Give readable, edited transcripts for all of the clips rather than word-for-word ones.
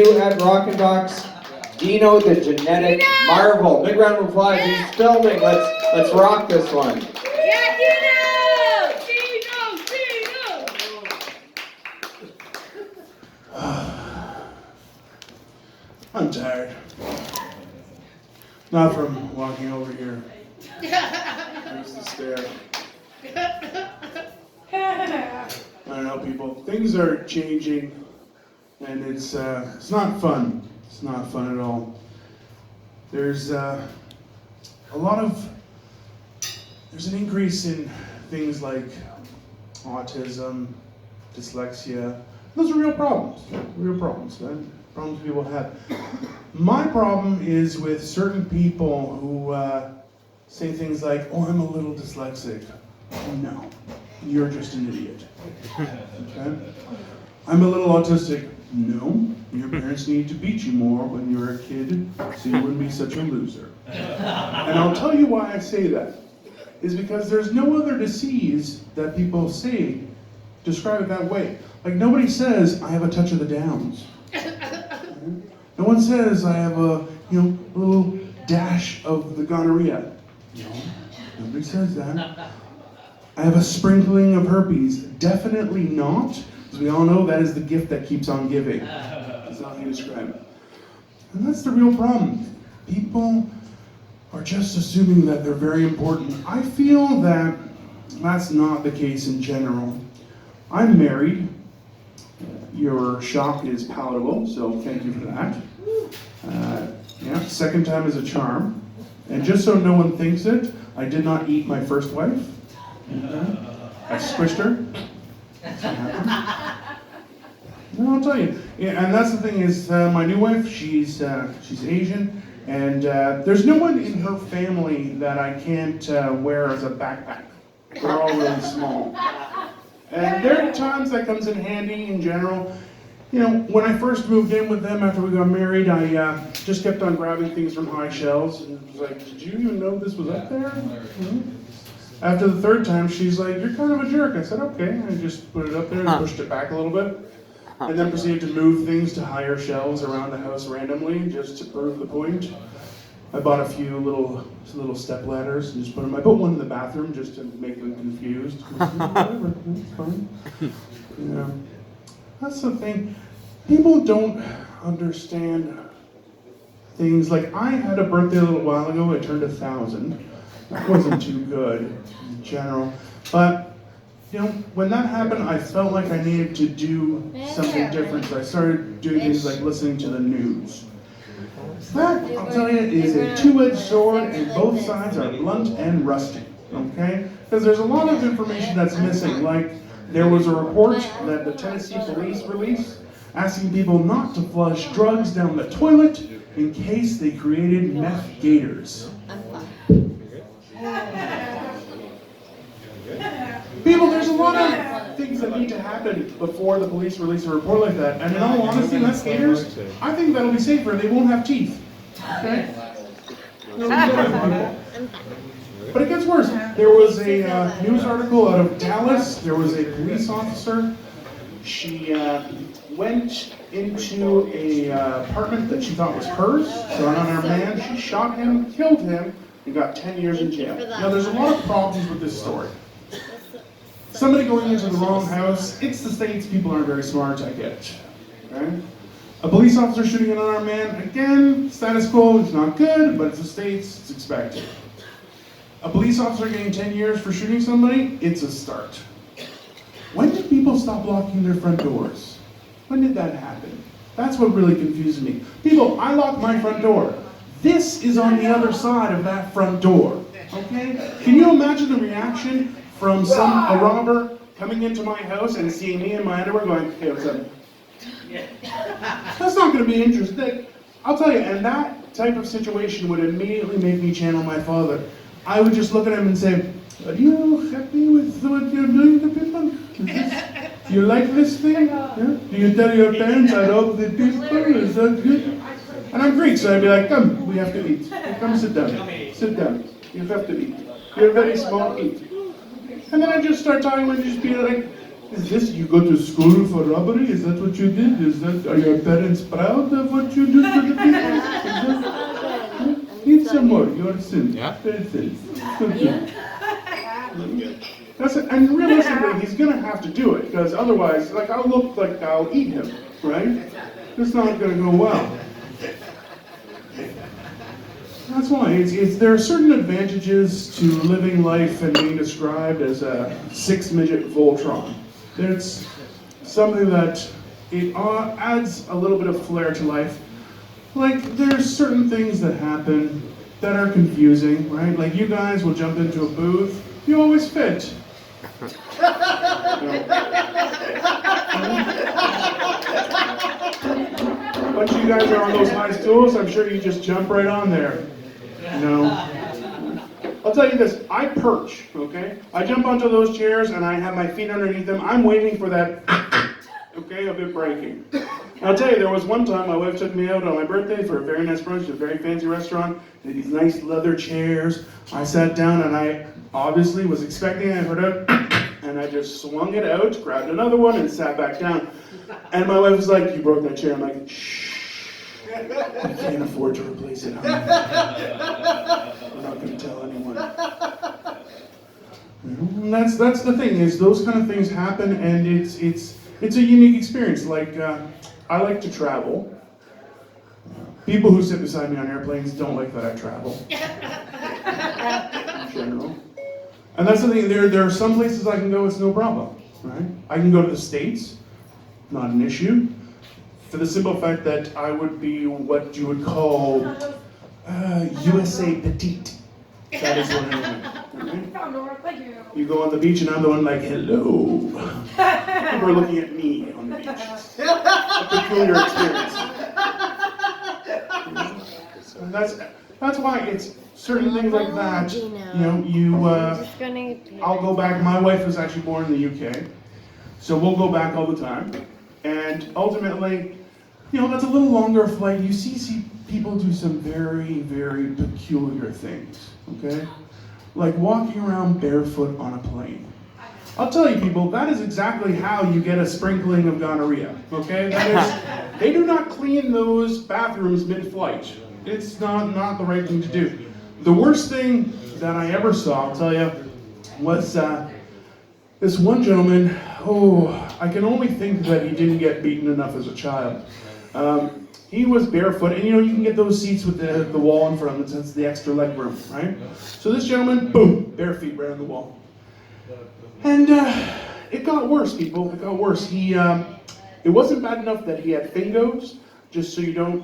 At Rock and Box, Dino the genetic marvel. Big round of applause. He's filming. Let's rock this one. Yeah, Dino! I'm tired. Not from walking over here. There's the stair. I don't know, people. Things are changing, and it's not fun. It's not fun at all. There's there's an increase in things like autism, dyslexia. Those are real problems, right? Problems people have. My problem is with certain people who say things like, "Oh, I'm a little dyslexic." No, you're just an idiot. Okay? I'm a little autistic. No, your parents need to beat you more when you were a kid so you wouldn't be such a loser. And I'll tell you why I say that. Is because there's no other disease that people say describe it that way. Like nobody says, I have a touch of the Downs. No one says I have a little dash of the gonorrhea. No, nobody says that. I have a sprinkling of herpes. Definitely not, because we all know that is the gift that keeps on giving. That's not how you describe it. And that's the real problem. People are just assuming that they're very important. I feel that that's not the case in general. I'm married. Your shock is palatable, so thank you for that. Second time is a charm. And just so no one thinks it, I did not eat my first wife. I squished her. No, I'll tell you. Yeah, and that's the thing is, my new wife, she's Asian, and there's no one in her family that I can't wear as a backpack. They're all really small. And there are times that comes in handy in general. When I first moved in with them after we got married, I just kept on grabbing things from high shelves, and it was like, did you even know this was up there? Mm-hmm. After the third time, she's like, you're kind of a jerk. I said, okay. I just put it up there and pushed it back a little bit. And then proceeded to move things to higher shelves around the house randomly, just to prove the point. I bought a few little step ladders and just put them. I put one in the bathroom just to make them confused. Whatever, it's fine. That's the thing. People don't understand things like I had a birthday a little while ago. I turned 1,000. That wasn't too good in general, but when that happened, I felt like I needed to do something different. So I started doing things like listening to the news. That, I'll tell you, is a two-edged sword, and both sides are blunt and rusty. Okay? Because there's a lot of information that's missing. Like there was a report that the Tennessee police released asking people not to flush drugs down the toilet in case they created meth gators. People, there's a lot of things that need to happen before the police release a report like that. And in all honesty, meth gators, I think that'll be safer. They won't have teeth. Okay? But it gets worse. There was a news article out of Dallas. There was a police officer. She went into a apartment that she thought was hers. So an unarmed man, she shot him, killed him, and got 10 years in jail. Now there's a lot of problems with this story. Somebody going into the wrong house, it's the States, people aren't very smart, I get it. Okay? A police officer shooting an unarmed man, again, status quo, it's not good, but it's the States, it's expected. A police officer getting 10 years for shooting somebody, it's a start. When did people stop locking their front doors? When did that happen? That's what really confuses me. People, I lock my front door. This is on the other side of that front door. Okay? Can you imagine the reaction from a robber coming into my house and seeing me in my underwear going, hey, what's up? That's not going to be interesting. I'll tell you, and that type of situation would immediately make me channel my father. I would just look at him and say, are you happy with what you're doing to people? Do you like this thing? Yeah? Do you tell your parents I love the people? Is that good? And I'm Greek, so I'd be like, come, we have to eat. Come sit down. Sit down. You have to eat. You're very small, eat. And then I just start talking and just be like, Is this, you go to school for robbery? Is that what you did? Are your parents proud of what you do to the people? Eat some more, your sin. Yeah. Very thin. That's it. And realistically, he's gonna have to do it, because otherwise, like, I'll look like I'll eat him, right? It's not gonna go well. That's why there are certain advantages to living life and being described as a six-midget Voltron. It's something that it adds a little bit of flair to life. Like, there's certain things that happen that are confusing, right? Like, you guys will jump into a booth, you always fit. Once you guys are on those high stools, I'm sure you just jump right on there. I'll tell you this, I perch, okay? I jump onto those chairs and I have my feet underneath them. I'm waiting for that, okay, of it breaking. And I'll tell you, there was one time my wife took me out on my birthday for a very nice brunch at a very fancy restaurant. They had these nice leather chairs. I sat down and I obviously was expecting it. I heard it, and I just swung it out, grabbed another one, and sat back down. And my wife was like, "You broke that chair." I'm like, "Shh. I can't afford to replace it, honey. We're not going to tell anyone." And that's the thing, is those kind of things happen, and it's a unique experience. Like, I like to travel. People who sit beside me on airplanes don't like that I travel. In general. And that's the thing, there are some places I can go, it's no problem, right? I can go to the States, not an issue. For the simple fact that I would be what you would call USA petite. That is what I am. Okay? You go on the beach and I'm the one like, hello. People are looking at me on the beach. A peculiar experience. And that's why it's certain things like that. I'll go back. My wife was actually born in the UK, so we'll go back all the time. And ultimately, that's a little longer flight. You see people do some very, very peculiar things, okay? Like walking around barefoot on a plane. I'll tell you people, that is exactly how you get a sprinkling of gonorrhea, okay? That is, they do not clean those bathrooms mid-flight. It's not the right thing to do. The worst thing that I ever saw, I'll tell you, was this one gentleman. I can only think that he didn't get beaten enough as a child. He was barefoot, and you can get those seats with the wall in front of them, that's the extra leg room, right? So this gentleman, boom, bare feet right on the wall. And it got worse, people, it got worse. It wasn't bad enough that he had fingos, just so you don't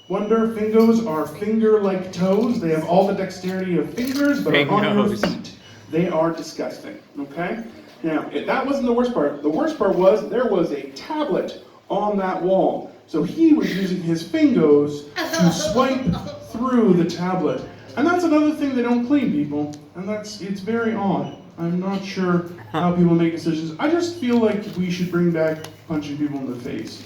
wonder, fingos are finger-like toes. They have all the dexterity of fingers, but are on your feet. They are disgusting, okay? Now, that wasn't the worst part. The worst part was there was a tablet on that wall. So he was using his fingers to swipe through the tablet. And that's another thing they don't clean, people. And it's very odd. I'm not sure how people make decisions. I just feel like we should bring back punching people in the face.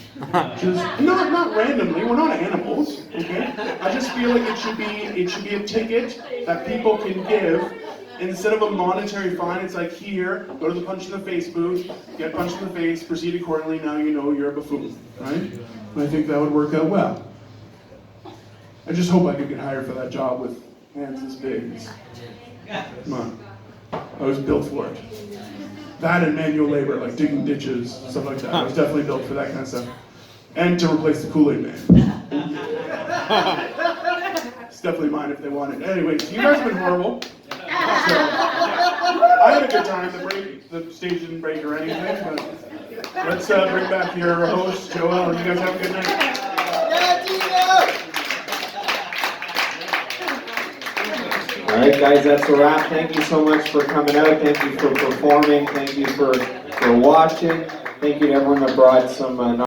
Just not randomly, we're not animals, okay? I just feel like it should be a ticket that people can give. Instead of a monetary fine, it's like, here, go to the punch in the face booth, get punched in the face, proceed accordingly, now you know you're a buffoon, right? I think that would work out well. I just hope I could get hired for that job with hands this big. Come on. I was built for it. That and manual labor, like digging ditches, stuff like that. I was definitely built for that kind of stuff. And to replace the Kool-Aid Man. It's definitely mine if they want it. Anyways, you guys have been horrible. So, I had a good time. The stage didn't break or anything, but let's bring back your host, Joel, and you guys have a good night. All right, guys, that's a wrap. Thank you so much for coming out. Thank you for performing. Thank you for watching. Thank you to everyone that brought some